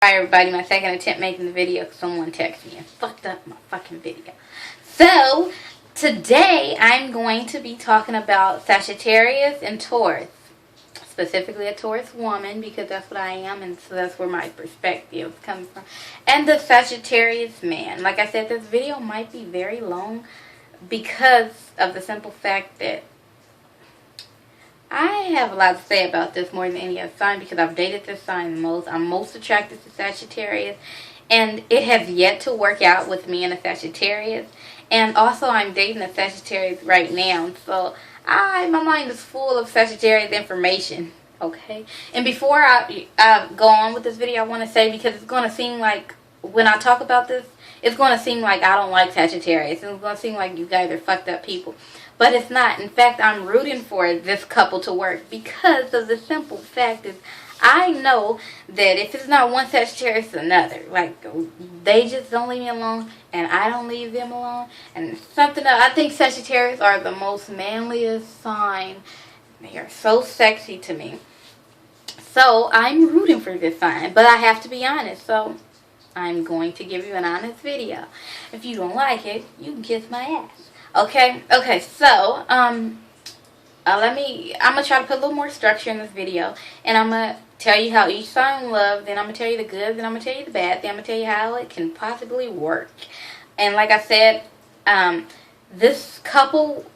Hi everybody, my second attempt making the video because someone texted me and fucked up my fucking video. So, today I'm going to be talking about Sagittarius and Taurus. Specifically a Taurus woman because that's what I am, and so that's where my perspective is coming from. And the Sagittarius man. Like I said, this video might be very long because of the simple fact that I have a lot to say about this more than any other sign because I've dated this sign the most. I'm most attracted to Sagittarius, and it has yet to work out with me and a Sagittarius. And also, I'm dating a Sagittarius right now, so my mind is full of Sagittarius information. Okay, and before I go on with this video, I want to say, because it's going to seem like when I talk about this, it's going to seem like I don't like Sagittarius. It's going to seem like you guys are fucked up people. But it's not. In fact, I'm rooting for this couple to work because of the simple fact is I know that if it's not one Sagittarius, it's another. Like, they just don't leave me alone, and I don't leave them alone. And something else, I think Sagittarius are the most manliest sign. They are so sexy to me. So, I'm rooting for this sign, but I have to be honest. So, I'm going to give you an honest video. If you don't like it, you can kiss my ass. Okay, so, I'm going to try to put a little more structure in this video, and I'm going to tell you how each sign loves, then I'm going to tell you the good, then I'm going to tell you the bad, then I'm going to tell you how it can possibly work. And like I said, this couple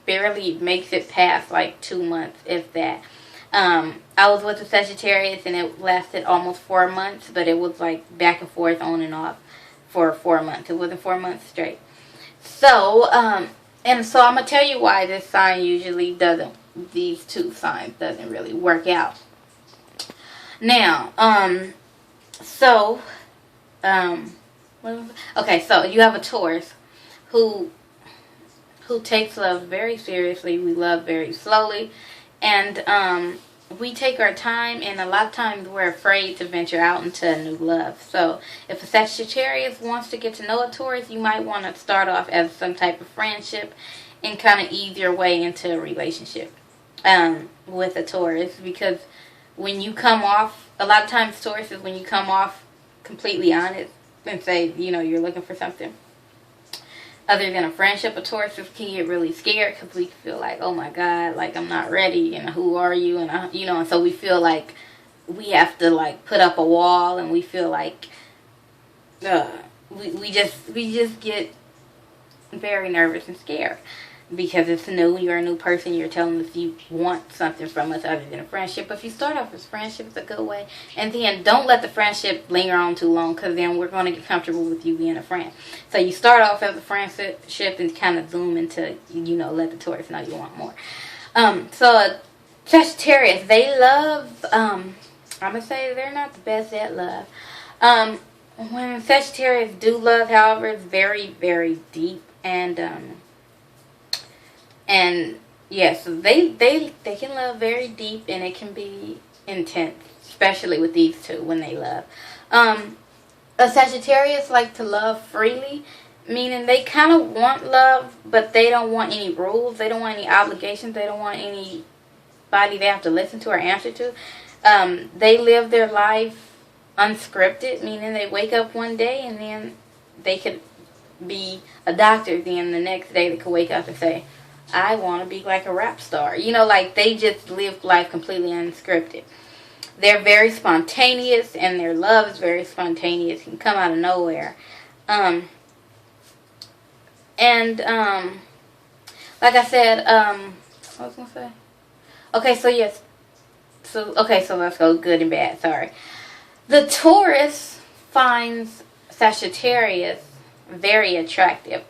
barely makes it past like 2 months, if that. I was with a Sagittarius, and it lasted almost 4 months, but it was like back and forth, on and off for 4 months. It wasn't 4 months straight. So, and so I'm going to tell you why this sign usually doesn't, these two signs doesn't really work out. Now, okay, so you have a Taurus who takes love very seriously. We love very slowly, and we take our time, and a lot of times we're afraid to venture out into a new love. So if a Sagittarius wants to get to know a Taurus, you might want to start off as some type of friendship and kind of ease your way into a relationship with a Taurus. Because when you come off, a lot of times Taurus is when you come off completely honest and say, you know, you're looking for something other than a friendship. A Taurus can get really scared because we feel like, oh my God, like I'm not ready, and who are you, and and so we feel like we have to like put up a wall, and we feel like we just get very nervous and scared because it's new. You're a new person. You're telling us you want something from us other than a friendship. But if you start off as friendship, it's a good way. And then don't let the friendship linger on too long, because then we're going to get comfortable with you being a friend. So you start off as a friendship and kind of zoom into, let the Taurus know you want more. So Sagittarius, they love, I'm going to say they're not the best at love. When Sagittarius do love, however, it's very, very deep. And yes, they can love very deep, and it can be intense, especially with these two when they love. A Sagittarius like to love freely, meaning they kind of want love, but they don't want any rules. They don't want any obligations. They don't want anybody they have to listen to or answer to. They live their life unscripted, meaning they wake up one day and then they could be a doctor. Then the next day they could wake up and say, I want to be like a rap star. Like they just live life completely unscripted. They're very spontaneous, and their love is very spontaneous. It can come out of nowhere. Like I said, what was I going to say? Okay, so yes. So let's go good and bad. Sorry. The Taurus finds Sagittarius very attractive.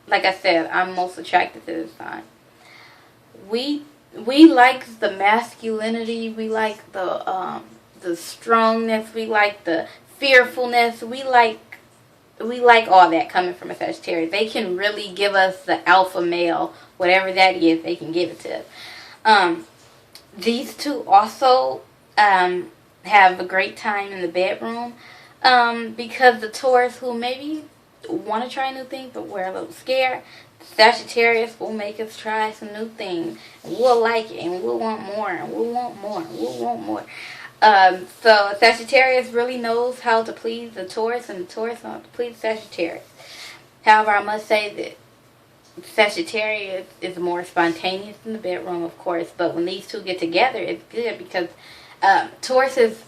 Like I said, I'm most attracted to this sign. We like the masculinity. We like the strongness. We like the fearfulness. We like all that coming from a Sagittarius. They can really give us the alpha male, whatever that is. They can give it to us. These two also have a great time in the bedroom because the Taurus, who maybe want to try new things but we're a little scared, Sagittarius will make us try some new things, and we'll like it, and we'll want more, and we'll want more, and we'll want more. So Sagittarius really knows how to please the Taurus, and the Taurus knows how to please Sagittarius. However, I must say that Sagittarius is more spontaneous in the bedroom, of course, but when these two get together, it's good because Taurus is,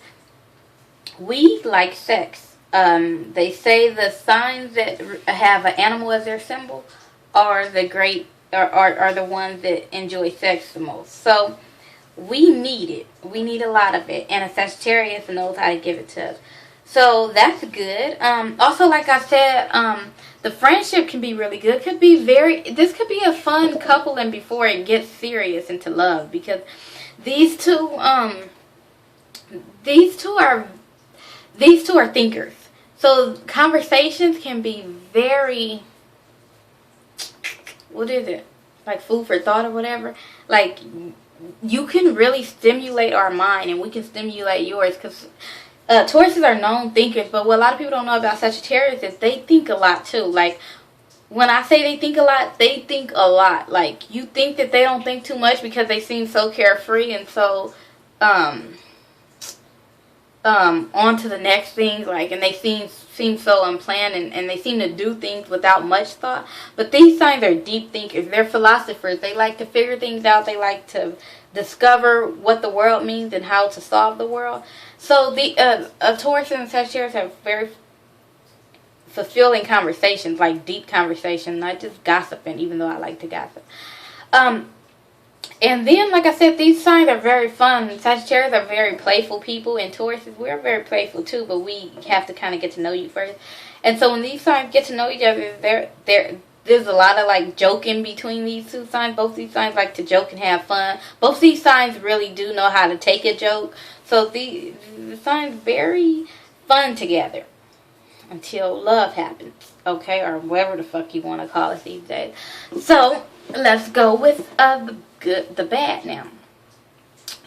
we like sex. They say the signs that have an animal as their symbol are the ones that enjoy sex the most. So we need it. We need a lot of it, and a Sagittarius knows how to give it to us. So that's good. Also, like I said, the friendship can be really good. This could be a fun couple, and before it gets serious into love, because these two are thinkers. So conversations can be very, what is it? Like food for thought or whatever. Like, you can really stimulate our mind, and we can stimulate yours, because Tauruses are known thinkers, but what a lot of people don't know about Sagittarius is they think a lot too. Like, when I say they think a lot, they think a lot. Like, you think that they don't think too much because they seem so carefree and so on to the next thing, like, and they seem so unplanned, and they seem to do things without much thought. But these signs are deep thinkers. They're philosophers. They like to figure things out. They like to discover what the world means and how to solve the world. So the Taurus and Sagittarius have very fulfilling conversations, like deep conversations, not just gossiping, even though I like to gossip. And then, like I said, these signs are very fun. Sagittarius are very playful people, and Tauruses, we're very playful too, but we have to kind of get to know you first. And so when these signs get to know each other, there's a lot of like joking between these two signs. Both these signs like to joke and have fun. Both these signs really do know how to take a joke. So the signs very fun together until love happens, okay, or whatever the fuck you want to call it these days. So let's go with the bad now.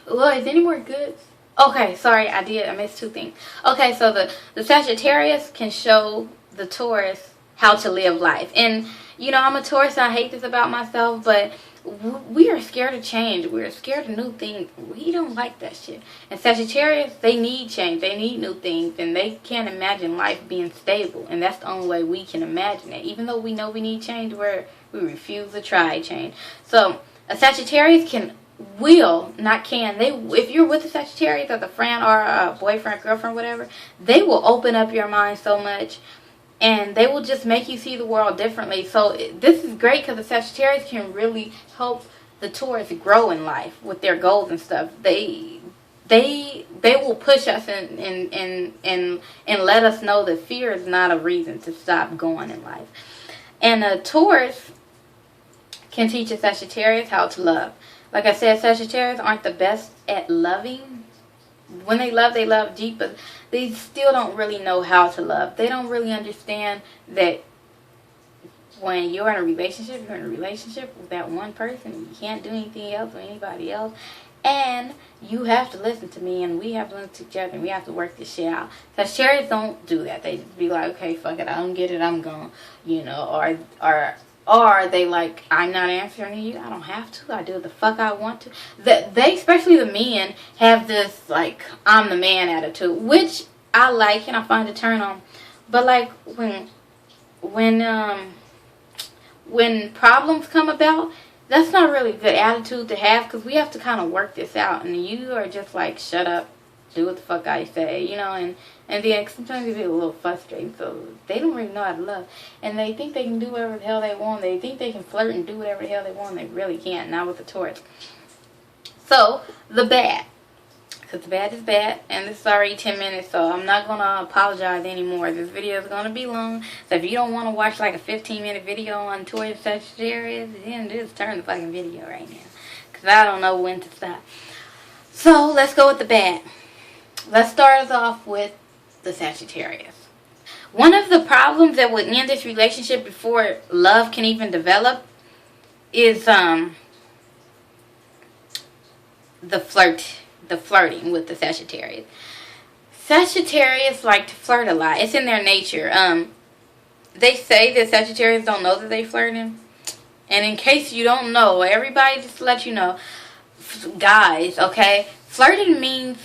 Well, is any more good? Okay, sorry, I missed two things. Okay, so the Sagittarius can show the Taurus how to live life. And, you know, I'm a Taurus and I hate this about myself, but we are scared of change. We're scared of new things. We don't like that shit. And Sagittarius, they need change. They need new things. And they can't imagine life being stable. And that's the only way we can imagine it. Even though we know we need change, we refuse to try change. So a Sagittarius if you're with a Sagittarius as a friend or a boyfriend, girlfriend, whatever, they will open up your mind so much. And they will just make you see the world differently. So this is great because the Sagittarius can really help the Taurus grow in life with their goals and stuff. They will push us and let us know that fear is not a reason to stop going in life. And a Taurus can teach a Sagittarius how to love. Like I said, Sagittarius aren't the best at loving. When they love deep, but they still don't really know how to love. They don't really understand that when you're in a relationship with that one person, and you can't do anything else with anybody else, and you have to listen to me, and we have to listen to each other, and we have to work this shit out. Sagittarius don't do that. They just be like, okay, fuck it, I don't get it, I'm gone, you know, or they like, I'm not answering you. I don't have to. I do what the fuck I want to. They, especially the men, have this like I'm the man attitude, which I like and I find to turn on. But like when problems come about, that's not really a good attitude to have, because we have to kind of work this out. And you are just like, shut up, do what the fuck I say, you know, and then sometimes they get a little frustrating, so they don't really know how to love. And they think they can do whatever the hell they want. They think they can flirt and do whatever the hell they want. They really can't, not with the Taurus. So, the bad. Because the bad is bad, and this is already 10 minutes, so I'm not going to apologize anymore. This video is going to be long, so if you don't want to watch like a 15-minute video on Taurus and Sagittarius, then just turn the fucking video right now. Because I don't know when to stop. So, let's go with the bad. Let's start us off with the Sagittarius. One of the problems that would end this relationship before love can even develop is the flirting with the Sagittarius. Sagittarius like to flirt a lot. It's in their nature. They say that Sagittarius don't know that they flirting. And in case you don't know, everybody just to let you know, guys, okay, flirting means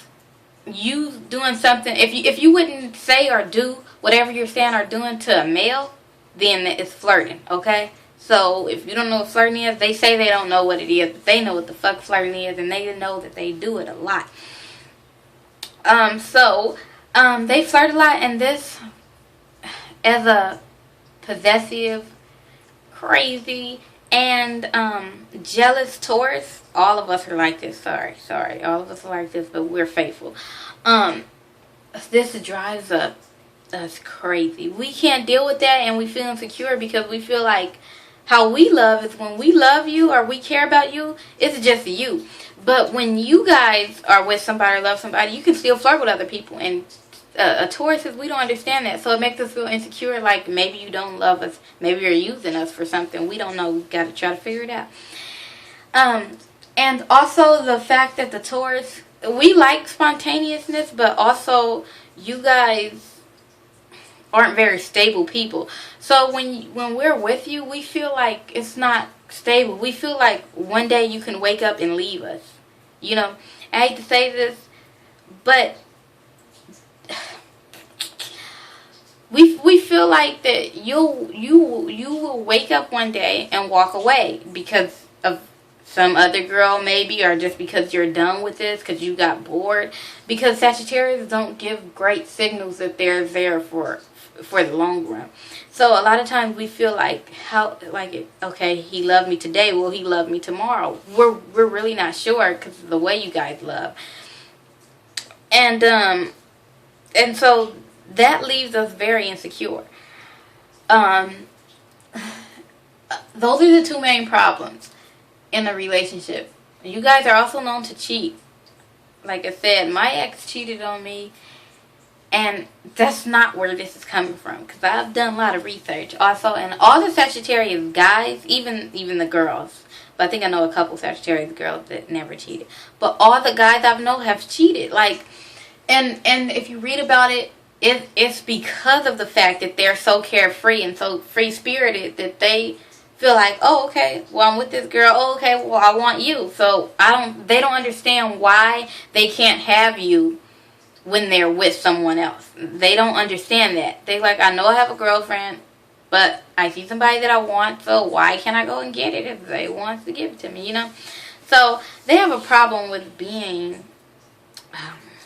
you doing something, if you wouldn't say or do whatever you're saying or doing to a male, then it's flirting, okay? So if you don't know what flirting is, they say they don't know what it is, but they know what the fuck flirting is, and they know that they do it a lot. They flirt a lot, and this, as a possessive, crazy, and jealous Taurus, all of us are like this. Sorry, all of us are like this, but we're faithful. This drives us crazy. We can't deal with that, and we feel insecure because we feel like how we love is when we love you or we care about you, it's just you. But when you guys are with somebody or love somebody, you can still flirt with other people. And a Taurus says we don't understand that. So it makes us feel insecure, like maybe you don't love us. Maybe you're using us for something. We don't know. We've got to try to figure it out. And also the fact that the Taurus, we like spontaneousness, but also you guys aren't very stable people. So when we're with you, we feel like it's not stable. We feel like one day you can wake up and leave us. You know, I hate to say this, but we feel like that you will wake up one day and walk away because of some other girl maybe, or just because you're done with this, because you got bored. Because Sagittarius don't give great signals that they're there for the long run. So a lot of times we feel like, okay, he loved me today, will he love me tomorrow? We're really not sure because of the way you guys love. And so that leaves us very insecure. Those are the two main problems in a relationship. You guys are also known to cheat. Like I said, my ex cheated on me. And that's not where this is coming from, because I've done a lot of research also, and all the Sagittarius guys, even the girls, but I think I know a couple Sagittarius girls that never cheated, but all the guys I've known have cheated. Like, and if you read about it, it's because of the fact that they're so carefree and so free spirited that they feel like, oh, okay, well, I'm with this girl, oh, okay, well, I want you. So they don't understand why they can't have you when they're with someone else. They don't understand that. They like, I know I have a girlfriend, but I see somebody that I want, so why can't I go and get it if they want to give it to me, you know? So they have a problem with being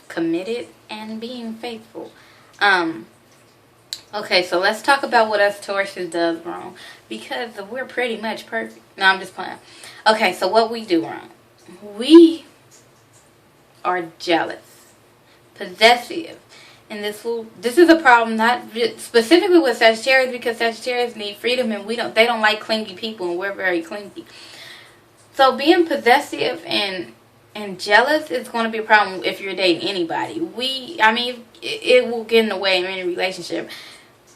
committed and being faithful. Okay, so let's talk about what us Tauruses does wrong, because we're pretty much perfect. No, I'm just playing. Okay, so what we do wrong. We are jealous, possessive, and this is a problem not specifically with Sagittarius, because Sagittarius need freedom, and they don't like clingy people, and we're very clingy. So being possessive and jealous is going to be a problem if you're dating anybody. It will get in the way of any relationship.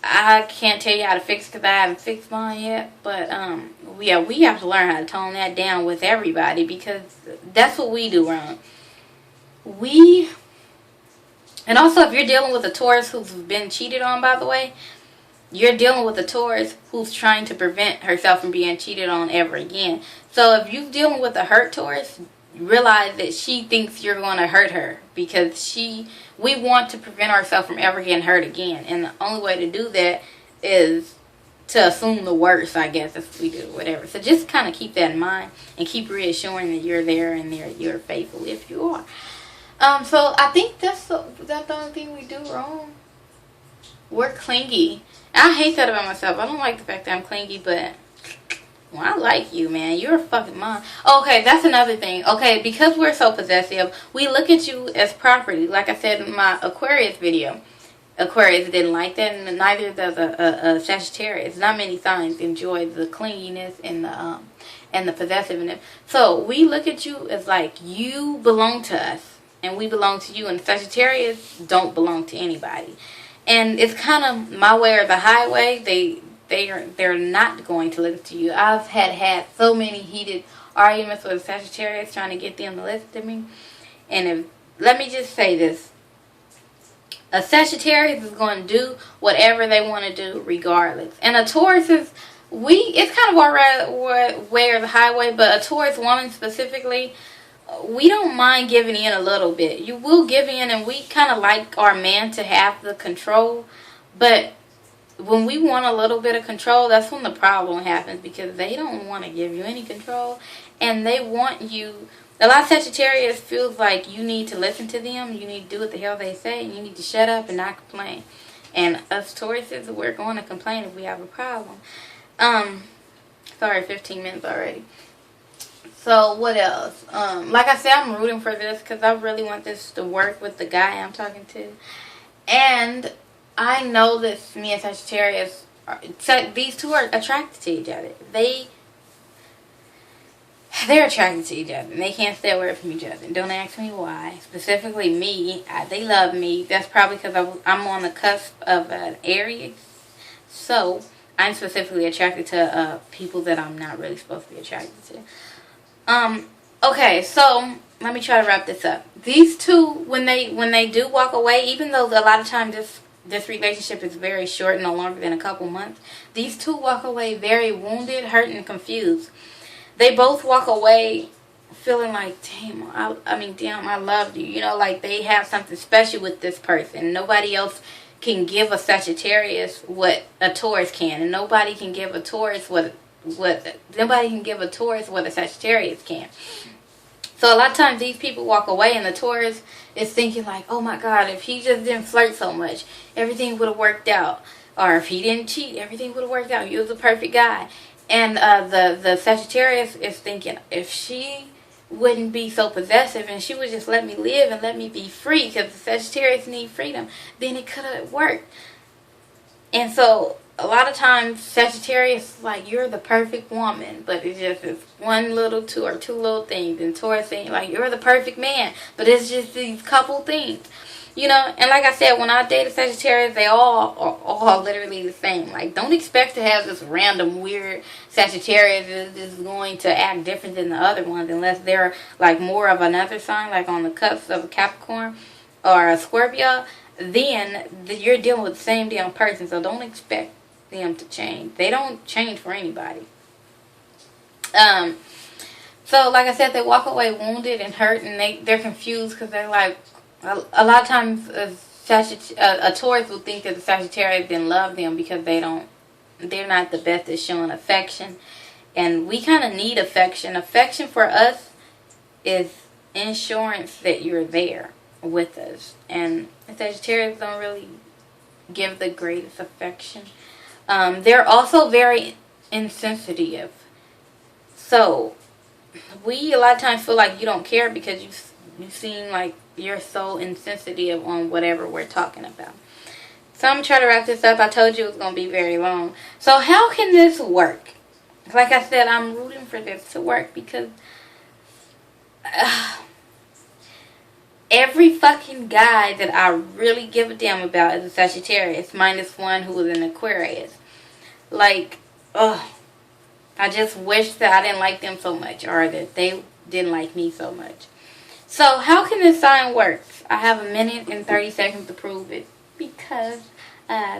I can't tell you how to fix it because I haven't fixed mine yet, but we have to learn how to tone that down with everybody, because that's what we do wrong. And also, if you're dealing with a Taurus who's been cheated on, by the way, you're dealing with a Taurus who's trying to prevent herself from being cheated on ever again. So if you're dealing with a hurt Taurus, realize that she thinks you're going to hurt her, because we want to prevent ourselves from ever getting hurt again. And the only way to do that is to assume the worst, I guess, if we do, whatever. So just kind of keep that in mind and keep reassuring that you're there and you're faithful if you are. So I think that's the only thing we do wrong. We're clingy. I hate that about myself. I don't like the fact that I'm clingy, but well, I like you, man. You're a fucking mom. Okay, that's another thing. Okay, because we're so possessive, we look at you as property. Like I said in my Aquarius video. Aquarius didn't like that, and neither does a Sagittarius. Not many signs enjoy the clinginess and the possessiveness. So we look at you as like you belong to us, and we belong to you. And Sagittarius don't belong to anybody. And it's kind of my way or the highway. They're not going to listen to you. I've had so many heated arguments with Sagittarius trying to get them to listen to me. And let me just say this. A Sagittarius is going to do whatever they want to do regardless. And a Taurus it's kind of our way or the highway, but a Taurus woman specifically, we don't mind giving in a little bit. You will give in, and we kind of like our man to have the control. But when we want a little bit of control, that's when the problem happens, because they don't want to give you any control, and they want you. A lot of Sagittarius feels like you need to listen to them, you need to do what the hell they say, and you need to shut up and not complain. And us Tauruses, we're going to complain if we have a problem. Sorry, 15 minutes already. So what else? Like I said, I'm rooting for this because I really want this to work with the guy I'm talking to. And I know that me and Sagittarius, these two are attracted to each other. They're attracted to each other, and they can't stay away from each other. Don't ask me why. Specifically me, they love me. That's probably because I'm on the cusp of an Aries. So I'm specifically attracted to people that I'm not really supposed to be attracted to. Okay, so let me try to wrap this up. These two, when they do walk away, even though a lot of times this relationship is very short, no longer than a couple months, these two walk away very wounded, hurt, and confused. They both walk away feeling like, damn, I loved you. You know, like they have something special with this person. Nobody else can give a Sagittarius what a Taurus can, and nobody can give a Taurus what a Sagittarius can. So a lot of times these people walk away, and the Taurus is thinking like, oh my God, if he just didn't flirt so much, everything would have worked out. Or if he didn't cheat, everything would have worked out. He was the perfect guy. And the Sagittarius is thinking, if she wouldn't be so possessive and she would just let me live and let me be free, because the Sagittarius need freedom, then it could have worked. And so a lot of times Sagittarius is like, you're the perfect woman, but it's just this one little two little things. And Taurus saying like, you're the perfect man, but it's just these couple things. You know, and like I said, when I dated Sagittarius, they all are all literally the same. Like, don't expect to have this random weird Sagittarius that is going to act different than the other ones, unless they're like more of another sign, like on the cusp of a Capricorn or a Scorpio. Then you're dealing with the same damn person, so don't expect them to change. They don't change for anybody. So like I said, they walk away wounded and hurt, and they're confused because they're like, a lot of times a Taurus will think that the Sagittarius didn't love them because they're not the best at showing affection. And we kind of need affection. Affection for us is insurance that you're there with us. And the Sagittarius don't really give the greatest affection. They're also very insensitive. So we a lot of times feel like you don't care because you seem like you're so insensitive on whatever we're talking about. So I'm going to try to wrap this up. I told you it was going to be very long. So how can this work? Like I said, I'm rooting for this to work because every fucking guy that I really give a damn about is a Sagittarius, minus one who was an Aquarius. Like, I just wish that I didn't like them so much, or that they didn't like me so much. So how can this sign work? I have a minute and 30 seconds to prove it, because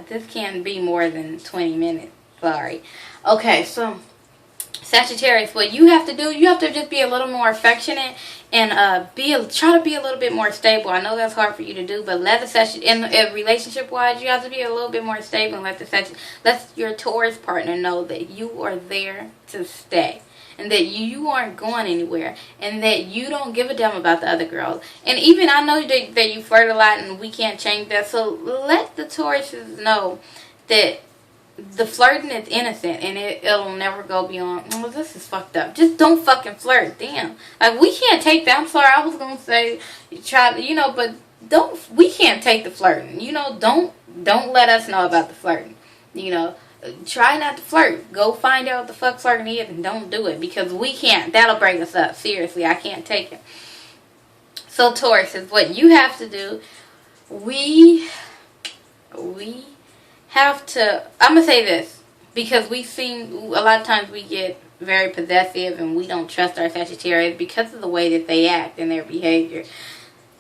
this can't be more than 20 minutes. Sorry. Okay, so Sagittarius, what you have to do, you have to just be a little more affectionate and try to be a little bit more stable. I know that's hard for you to do, but in relationship wise, you have to be a little bit more stable and let your Taurus partner know that you are there to stay. And that you aren't going anywhere. And that you don't give a damn about the other girls. And even I know that you flirt a lot and we can't change that. So let the Tauruses know that the flirting is innocent. And it'll never go beyond, oh, this is fucked up. Just don't fucking flirt. Damn. Like, we can't take that. I'm sorry. I was going to say, but we can't take the flirting. Don't let us know about the flirting. Try not to flirt. Go find out what the fuck flirting is and don't do it, because we can't. That'll break us up. Seriously, I can't take it. So Taurus is what you have to do. We have to, I'm going to say this, because a lot of times we get very possessive and we don't trust our Sagittarius because of the way that they act and their behavior.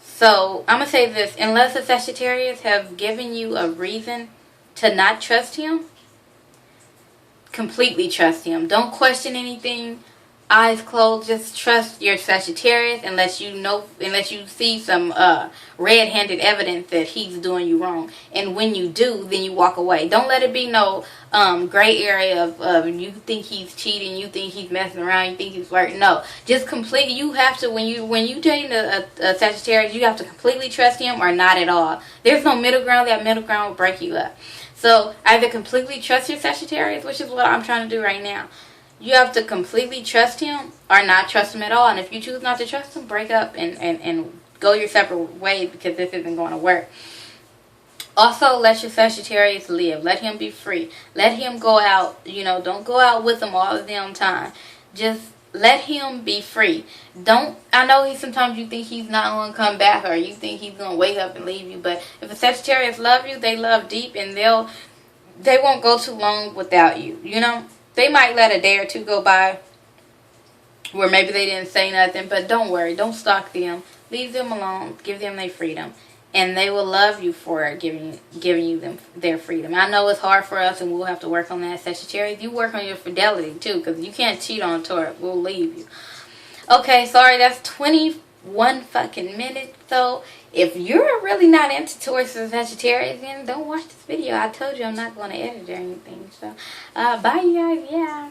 So I'm going to say this, unless the Sagittarius have given you a reason to not trust him, completely trust him. Don't question anything. eyes closed, just trust your Sagittarius unless you see some red-handed evidence that he's doing you wrong. And when you do, then you walk away. Don't let it be no gray area of you think he's cheating, you think he's messing around, you think he's flirting. No, just completely. You have to, when you dating a Sagittarius, you have to completely trust him or not at all. There's no middle ground. That middle ground will break you up. So either completely trust your Sagittarius, which is what I'm trying to do right now. You have to completely trust him or not trust him at all. And if you choose not to trust him, break up and go your separate ways, because this isn't going to work. Also, let your Sagittarius live. Let him be free. Let him go out. Don't go out with him all the damn time. Just let him be free. I know sometimes you think he's not going to come back, or you think he's going to wake up and leave you. But if a Sagittarius love you, they love deep, and they won't go too long without you. They might let a day or two go by where maybe they didn't say nothing, but don't worry. Don't stalk them. Leave them alone. Give them their freedom. And they will love you for giving you their freedom. I know it's hard for us, and we'll have to work on that, Sagittarius. You work on your fidelity, too, because you can't cheat on a Taurus. We'll leave you. Okay, sorry, that's 21 fucking minutes. So, if you're really not into Taurus and Sagittarius, then don't watch this video. I told you I'm not going to edit or anything. So, bye, you guys. Yeah.